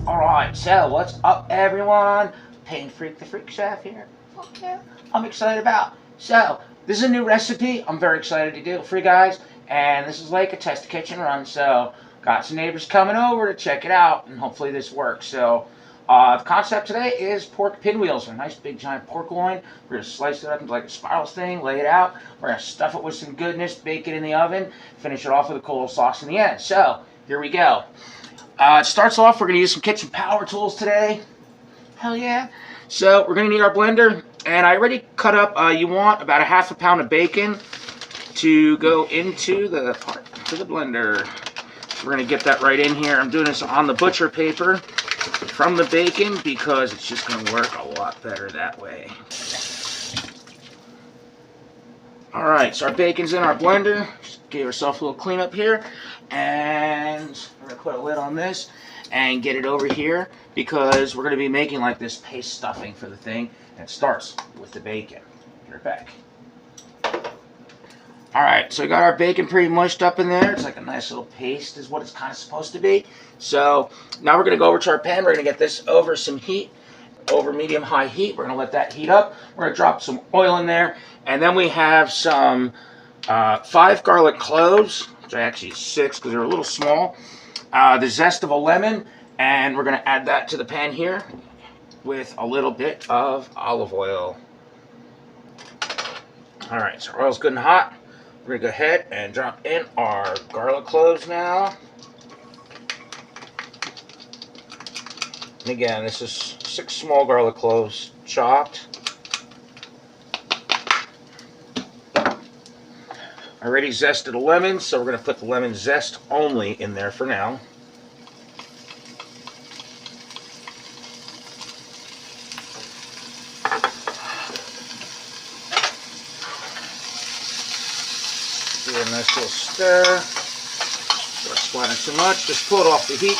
Alright, so what's up everyone? Pain Freak the Freak Chef here. Fuck yeah. I'm excited about. So, this is a new recipe I'm very excited to do for you guys. And this is like a test kitchen run. So, got some neighbors coming over to check it out. And hopefully this works. So, the concept today is pork pinwheels. A nice big giant pork loin. We're going to slice it up into like a spiral thing, lay it out. We're going to stuff it with some goodness, bake it in the oven, finish it off with a cool sauce in the end. So, here we go. It starts off, we're going to use some kitchen power tools today. Hell yeah. So we're going to need our blender. And I already cut up, you want about a half a pound of bacon to go into the blender. So we're going to get that right in here. I'm doing this on the butcher paper from the bacon because it's just going to work a lot better that way. Alright, so our bacon's in our blender. Just give ourselves a little cleanup here. And we're going to put a lid on this and get it over here because we're going to be making like this paste stuffing for the thing. And it starts with the bacon. Get it back. Alright, so we got our bacon pretty mushed up in there. It's like a nice little paste is what it's kind of supposed to be. So now we're going to go over to our pan. We're going to get this over some heat, over medium-high heat. We're going to let that heat up. We're going to drop some oil in there. And then we have some 5 garlic cloves. Actually 6 because they're a little small. The zest of a lemon, and we're going to add that to the pan here with a little bit of olive oil. Alright, so our oil's good and hot. We're going to go ahead and drop in our garlic cloves now. And again, this is 6 small garlic cloves chopped. I already zested a lemon, so we're going to put the lemon zest only in there for now. Do a nice little stir. Don't splatter too much. Just pull it off the heat.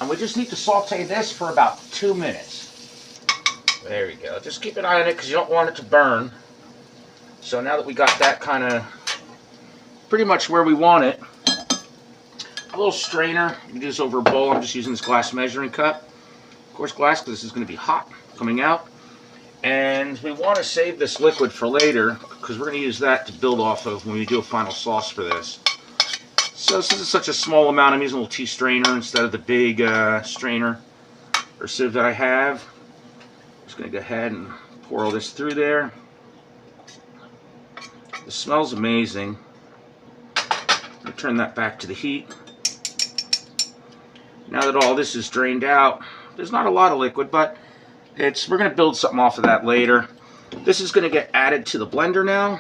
And we just need to saute this for about 2 minutes. There we go. Just keep an eye on it because you don't want it to burn. So now that we got that kind of pretty much where we want it, a little strainer. You can do this over a bowl. I'm just using this glass measuring cup. Of course glass because this is going to be hot coming out. And we want to save this liquid for later because we're going to use that to build off of when we do a final sauce for this. So since it's such a small amount, I'm using a little tea strainer instead of the big strainer or sieve that I have. I'm just going to go ahead and pour all this through there. It smells amazing. I'm going to turn that back to the heat. Now that all this is drained out, there's not a lot of liquid, but we're going to build something off of that later. This is going to get added to the blender now.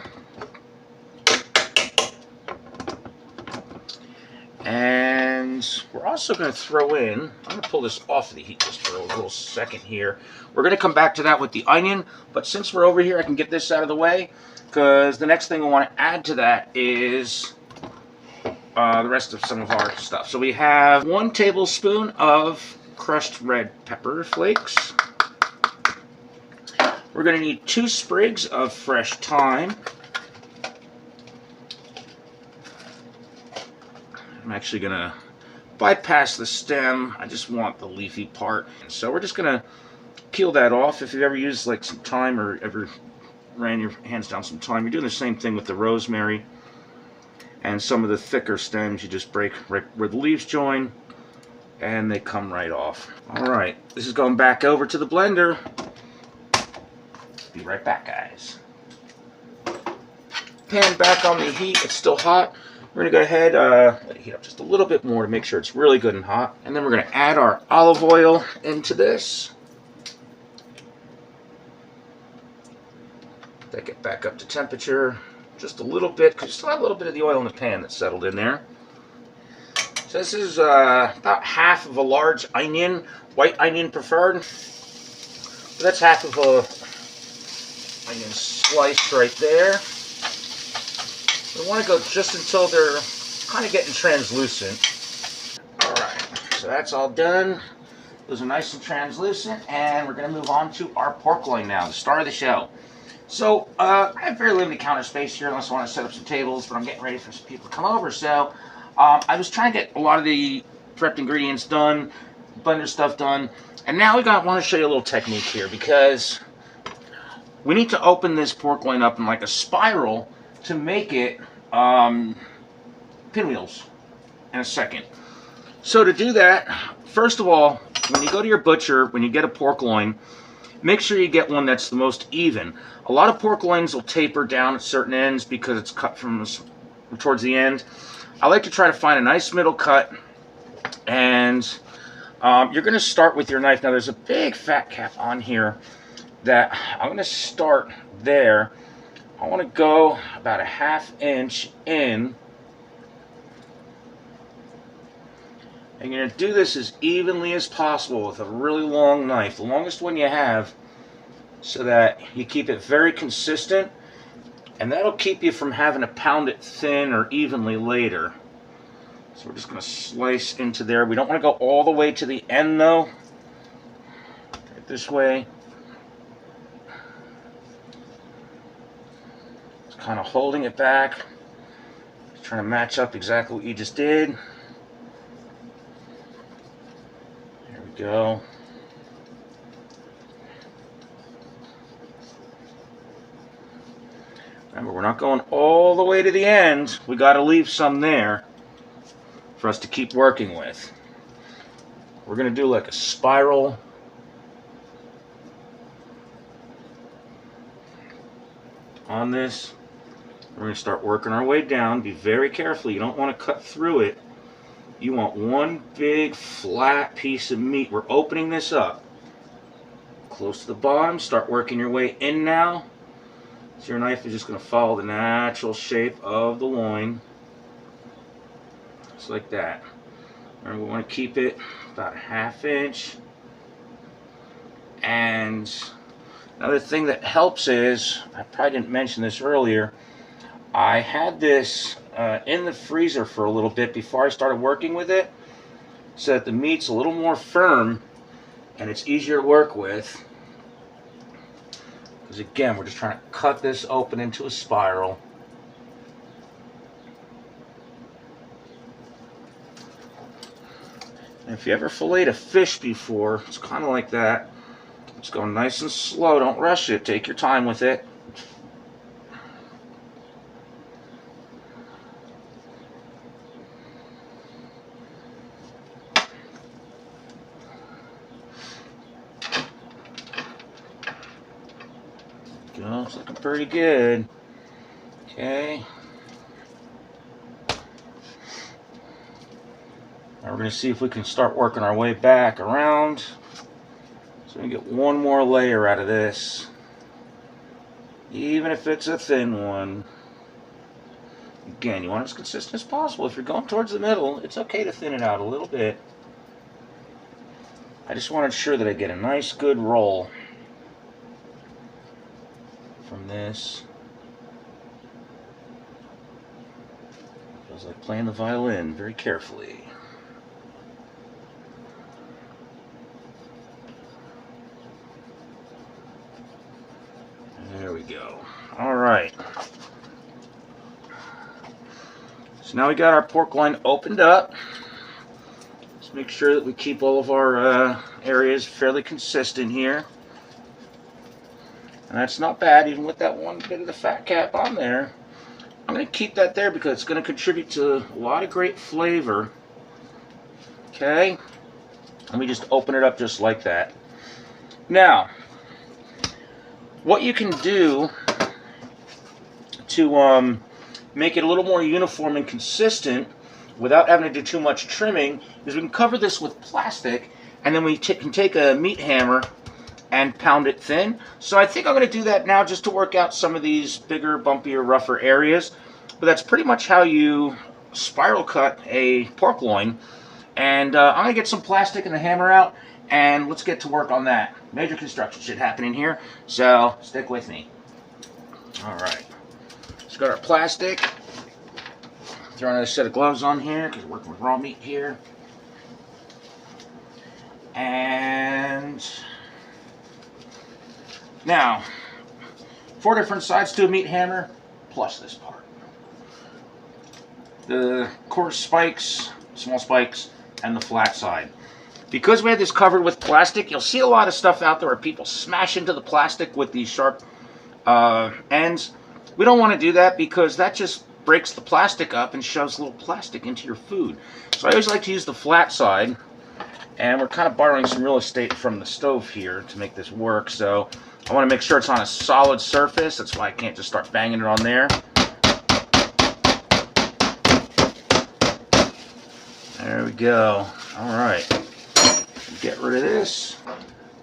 And we're also going to throw in, I'm going to pull this off of the heat just for a little second here. We're going to come back to that with the onion, but since we're over here, I can get this out of the way because the next thing we want to add to that is the rest of some of our stuff. So we have 1 tablespoon of crushed red pepper flakes. We're going to need 2 sprigs of fresh thyme. I'm actually going to bypass the stem. I just want the leafy part. So we're just going to peel that off. If you've ever used like some thyme or ever ran your hands down some thyme, you're doing the same thing with the rosemary. And some of the thicker stems you just break right where the leaves join and they come right off. Alright, this is going back over to the blender. Be right back, guys. Pan back on the heat. It's still hot. We're going to go ahead, let it heat up just a little bit more to make sure it's really good and hot. And then we're going to add our olive oil into this. Take it back up to temperature just a little bit, because you still have a little bit of the oil in the pan that's settled in there. So this is about half of a large onion, white onion preferred. So that's half of a onion sliced right there. We want to go just until they're kind of getting translucent. Alright, so that's all done. Those are nice and translucent, and we're going to move on to our pork loin now, the star of the show. So, I have very limited counter space here unless I want to set up some tables, but I'm getting ready for some people to come over. So, I was trying to get a lot of the prepped ingredients done, blender stuff done, and now want to show you a little technique here because we need to open this pork loin up in like a spiral to make it pinwheels in a second. So to do that, first of all, when you go to your butcher, when you get a pork loin, make sure you get one that's the most even. A lot of pork loins will taper down at certain ends because it's cut from towards the end. I like to try to find a nice middle cut, and you're going to start with your knife. Now there's a big fat cap on here that I'm going to start there. I want to go about a 1/2 inch in. And you're going to do this as evenly as possible with a really long knife, the longest one you have, so that you keep it very consistent, and that'll keep you from having to pound it thin or evenly later. So we're just going to slice into there. We don't want to go all the way to the end though. Right this way. Just kind of holding it back, trying to match up exactly what you just did. Go. Remember, we're not going all the way to the end. We got to leave some there for us to keep working with. We're going to do like a spiral. On this. We're going to start working our way down. Be very careful. You don't want to cut through it. You want one big flat piece of meat. We're opening this up close to the bottom. Start working your way in now. So your knife is just going to follow the natural shape of the loin. Just like that. And we want to keep it about a 1/2 inch. And another thing that helps is, I probably didn't mention this earlier, I had this in the freezer for a little bit before I started working with it, so that the meat's a little more firm and it's easier to work with. Because again, we're just trying to cut this open into a spiral. And if you ever filleted a fish before, it's kind of like that. Just go nice and slow, don't rush it, take your time with it. It's looking pretty good. Okay. Now we're going to see if we can start working our way back around. So we get one more layer out of this. Even if it's a thin one. Again, you want it as consistent as possible. If you're going towards the middle, it's okay to thin it out a little bit. I just want to ensure that I get a nice good roll from this. Feels like playing the violin very carefully. There we go. Alright. So now we got our pork loin opened up. Let's make sure that we keep all of our areas fairly consistent here. And that's not bad, even with that one bit of the fat cap on there. I'm going to keep that there because it's going to contribute to a lot of great flavor. Okay. Let me just open it up just like that. Now, what you can do to make it a little more uniform and consistent without having to do too much trimming is we can cover this with plastic, and then we can take a meat hammer and pound it thin. So I think I'm going to do that now just to work out some of these bigger, bumpier, rougher areas. But that's pretty much how you spiral cut a pork loin. And I'm going to get some plastic and the hammer out, and let's get to work on that. Major construction shit happening here, so stick with me. Alright, let's got our plastic. Throw another set of gloves on here because we're working with raw meat here. And now, 4 different sides to a meat hammer, plus this part. The coarse spikes, small spikes, and the flat side. Because we had this covered with plastic, you'll see a lot of stuff out there where people smash into the plastic with these sharp ends. We don't want to do that because that just breaks the plastic up and shoves a little plastic into your food. So I always like to use the flat side, and we're kind of borrowing some real estate from the stove here to make this work. So I want to make sure it's on a solid surface. That's why I can't just start banging it on there. There we go. All right. Get rid of this.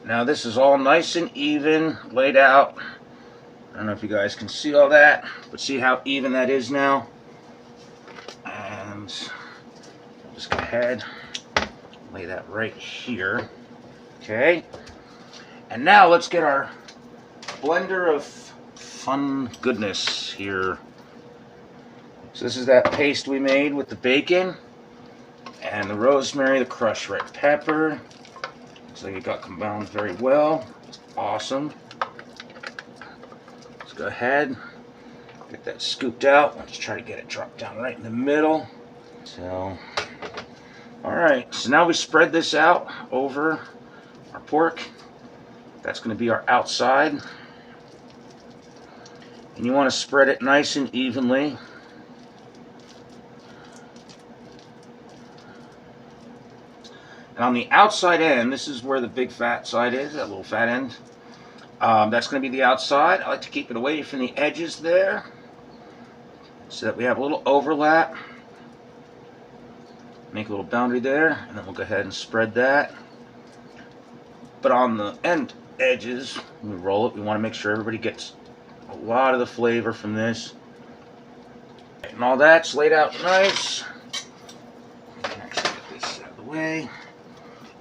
Now this is all nice and even laid out. I don't know if you guys can see all that, but see how even that is now. And I'll just go ahead and lay that right here. Okay. And now let's get our blender of fun goodness here. So this is that paste we made with the bacon and the rosemary, the crushed red pepper. So you got combined very well. It's awesome. Let's go ahead, get that scooped out. Let's try to get it dropped down right in the middle. So, all right. So now we spread this out over our pork. That's going to be our outside. And you want to spread it nice and evenly. And on the outside end, this is where the big fat side is, that little fat end. That's going to be the outside. I like to keep it away from the edges there so that we have a little overlap. Make a little boundary there, and then we'll go ahead and spread that. But on the end edges, when we roll it, we want to make sure everybody gets a lot of the flavor from this. And all that's laid out nice. Actually get this out of the way.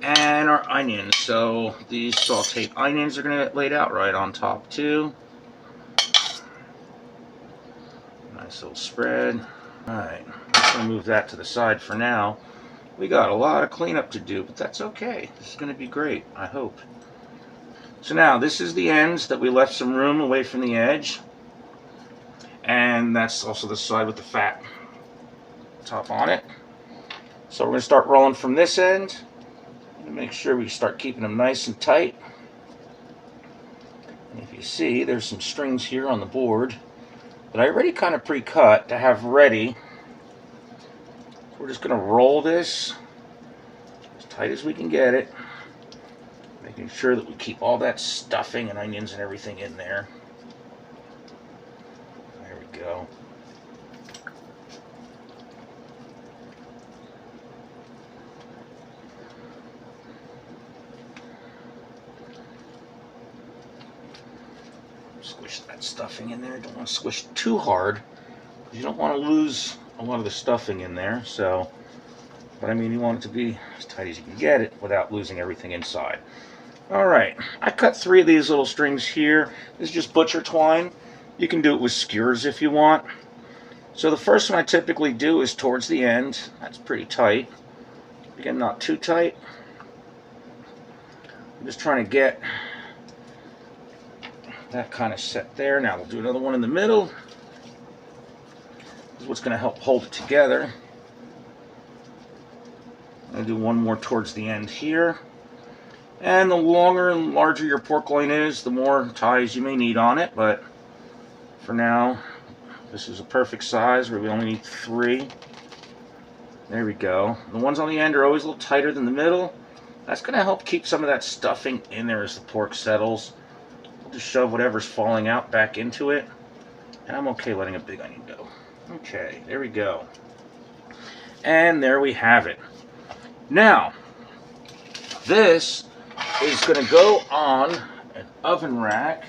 And our onions. So these sauteed onions are going to get laid out right on top too. Nice little spread. Alright, I'm going to move that to the side for now. We got a lot of cleanup to do, but that's okay. This is going to be great, I hope. So now this is the ends that we left some room away from the edge. And that's also the side with the fat top on it. So we're going to start rolling from this end. Make sure we start keeping them nice and tight. And if you see, there's some strings here on the board that I already kind of pre-cut to have ready. We're just going to roll this as tight as we can get it, making sure that we keep all that stuffing and onions and everything in there. There we go. Squish that stuffing in there. Don't want to squish too hard because you don't want to lose a lot of the stuffing in there. So, but I mean, you want it to be as tight as you can get it without losing everything inside. All right, I cut 3 of these little strings here. This is just butcher twine. You can do it with skewers if you want. So the first one I typically do is towards the end. That's pretty tight. Again, not too tight. I'm just trying to get that kind of set there. Now we'll do another one in the middle. This is what's going to help hold it together. I'll do one more towards the end here. And the longer and larger your pork loin is, the more ties you may need on it. But for now, this is a perfect size where we only need 3. There we go. The ones on the end are always a little tighter than the middle. That's going to help keep some of that stuffing in there as the pork settles. Just shove whatever's falling out back into it, and I'm okay letting a big onion go. Okay, there we go. And there we have it. Now, this is going to go on an oven rack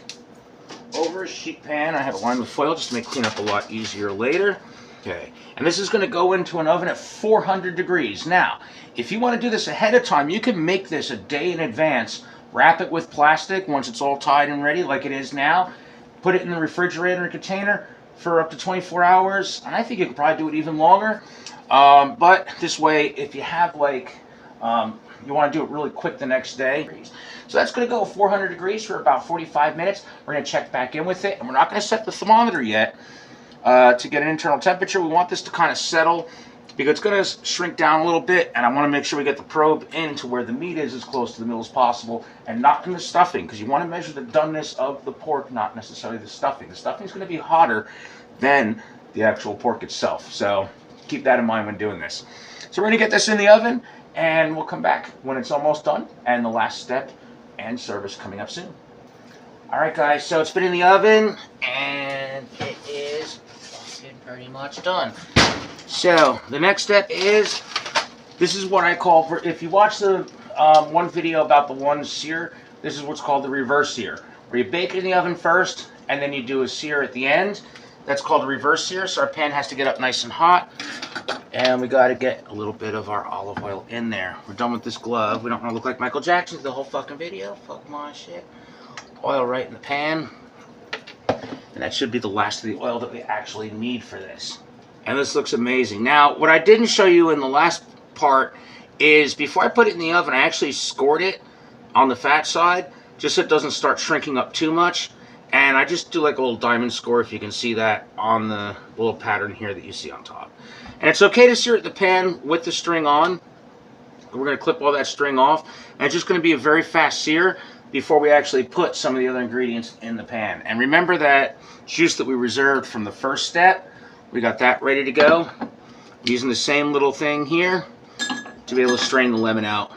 over a sheet pan. I have it lined with foil just to make cleanup a lot easier later. Okay, and this is going to go into an oven at 400 degrees. Now, if you want to do this ahead of time, you can make this a day in advance. Wrap it with plastic once it's all tied and ready like it is now. Put it in the refrigerator container for up to 24 hours. And I think you could probably do it even longer. But this way, if you have like You want to do it really quick the next day. So that's going to go 400 degrees for about 45 minutes. We're going to check back in with it, and we're not going to set the thermometer yet to get an internal temperature. We want this to kind of settle because it's going to shrink down a little bit, and I want to make sure we get the probe into where the meat is as close to the middle as possible, and not in the stuffing, because you want to measure the doneness of the pork, not necessarily the stuffing. The stuffing is going to be hotter than the actual pork itself, so keep that in mind when doing this. So we're going to get this in the oven, and we'll come back when it's almost done, and the last step and service coming up soon. Alright guys, so it's been in the oven, and it is pretty much done. So the next step is, this is what I call, for if you watch the one video about the one sear, this is what's called the reverse sear, where you bake it in the oven first, and then you do a sear at the end. That's called a reverse sear, so our pan has to get up nice and hot. And we got to get a little bit of our olive oil in there. We're done with this glove. We don't want to look like Michael Jackson the whole fucking video. Fuck my shit. Oil right in the pan. And that should be the last of the oil that we actually need for this. And this looks amazing. Now, what I didn't show you in the last part is before I put it in the oven, I actually scored it on the fat side, just so it doesn't start shrinking up too much. And I just do like a little diamond score, if you can see that on the little pattern here that you see on top. And it's okay to sear it in the pan with the string on. We're going to clip all that string off. And it's just going to be a very fast sear before we actually put some of the other ingredients in the pan. And remember that juice that we reserved from the first step. We got that ready to go. I'm using the same little thing here to be able to strain the lemon out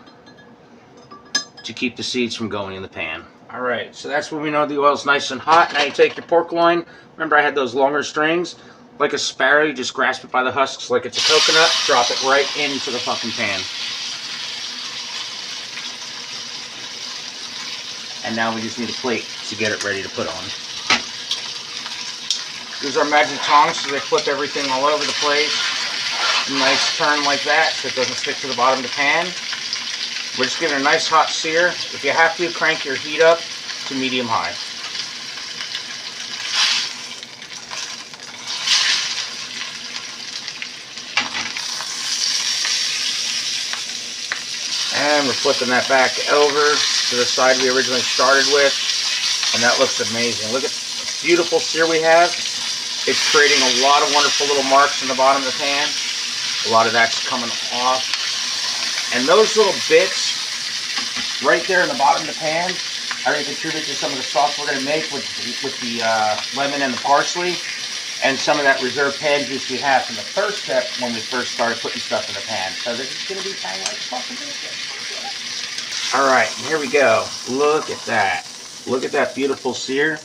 to keep the seeds from going in the pan. Alright, so that's when we know the oil's nice and hot. Now you take your pork loin. Remember I had those longer strings? Like a sparrow, you just grasp it by the husks like it's a coconut, drop it right into the fucking pan. And now we just need a plate to get it ready to put on. Use our magic tongs so they flip everything all over the place. A nice turn like that so it doesn't stick to the bottom of the pan. We're just giving it a nice hot sear. If you have to, crank your heat up to medium-high. And we're flipping that back over to the side we originally started with. And that looks amazing. Look at the beautiful sear we have. It's creating a lot of wonderful little marks in the bottom of the pan. A lot of that's coming off. And those little bits right there in the bottom of the pan are going to contribute to some of the sauce we're going to make with the lemon and the parsley. And some of that reserved pan juice we have from the first step when we first started putting stuff in the pan. So this is going to be kind of like fucking delicious. Alright, here we go. Look at that. Look at that beautiful sear.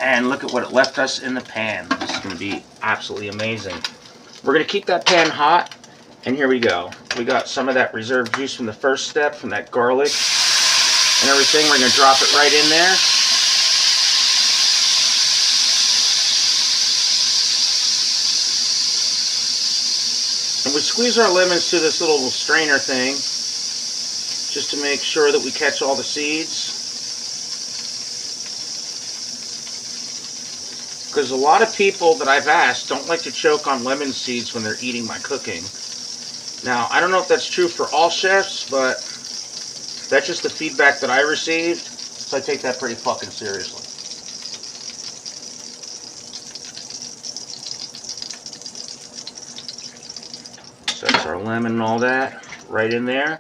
And look at what it left us in the pan. This is going to be absolutely amazing. We're going to keep that pan hot. And here we go. We got some of that reserved juice from the first step, from that garlic and everything. We're going to drop it right in there. And we squeeze our lemons through this little strainer thing just to make sure that we catch all the seeds. Because a lot of people that I've asked don't like to choke on lemon seeds when they're eating my cooking. Now, I don't know if that's true for all chefs, but that's just the feedback that I received, so I take that pretty fucking seriously. So that's our lemon and all that right in there.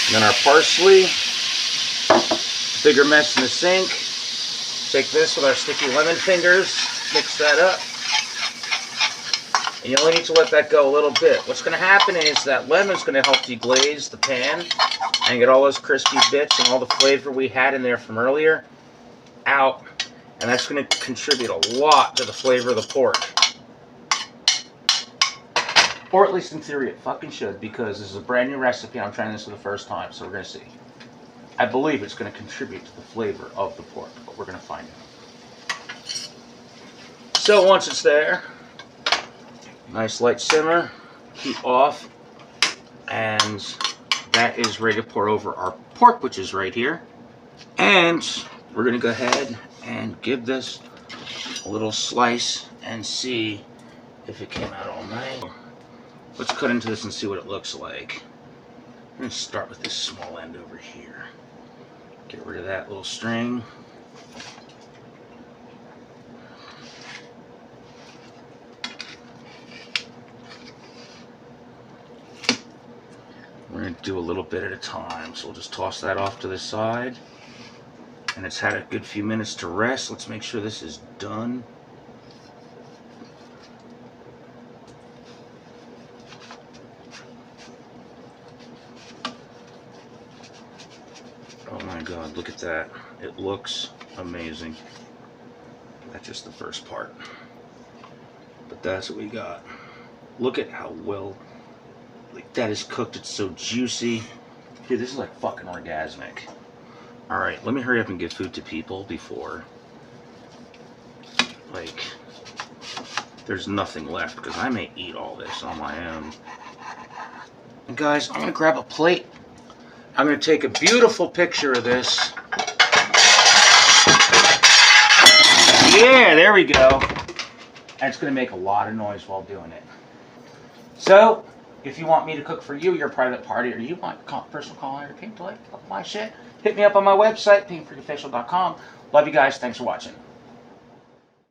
And then our parsley. Bigger mess in the sink. Take this with our sticky lemon fingers, mix that up. And you only need to let that go a little bit. What's going to happen is that lemon's going to help deglaze the pan and get all those crispy bits and all the flavor we had in there from earlier out. And that's going to contribute a lot to the flavor of the pork. Or at least in theory it fucking should, because this is a brand new recipe and I'm trying this for the first time, so we're going to see. I believe it's going to contribute to the flavor of the pork, but we're going to find out. So once it's there, nice light simmer, heat off, and that is ready to pour over our pork, which is right here. And we're going to go ahead and give this a little slice and see if it came out all nice. Let's cut into this and see what it looks like. I'm going to start with this small end over here. Get rid of that little string. We're going to do a little bit at a time, so we'll just toss that off to the side. And it's had a good few minutes to rest. Let's make sure this is done. Oh my God, look at that. It looks amazing. That's just the first part. But that's what we got. Look at how well, like, that is cooked. It's so juicy. Dude, this is like fucking orgasmic. Alright, let me hurry up and give food to people before, like, there's nothing left, because I may eat all this on my own. And guys, I'm going to grab a plate. I'm going to take a beautiful picture of this. Yeah, there we go. And it's going to make a lot of noise while doing it. So, if you want me to cook for you, your private party, or you want personal call or pink to like my shit, hit me up on my website, pinkfreakofficial.com. Love you guys. Thanks for watching.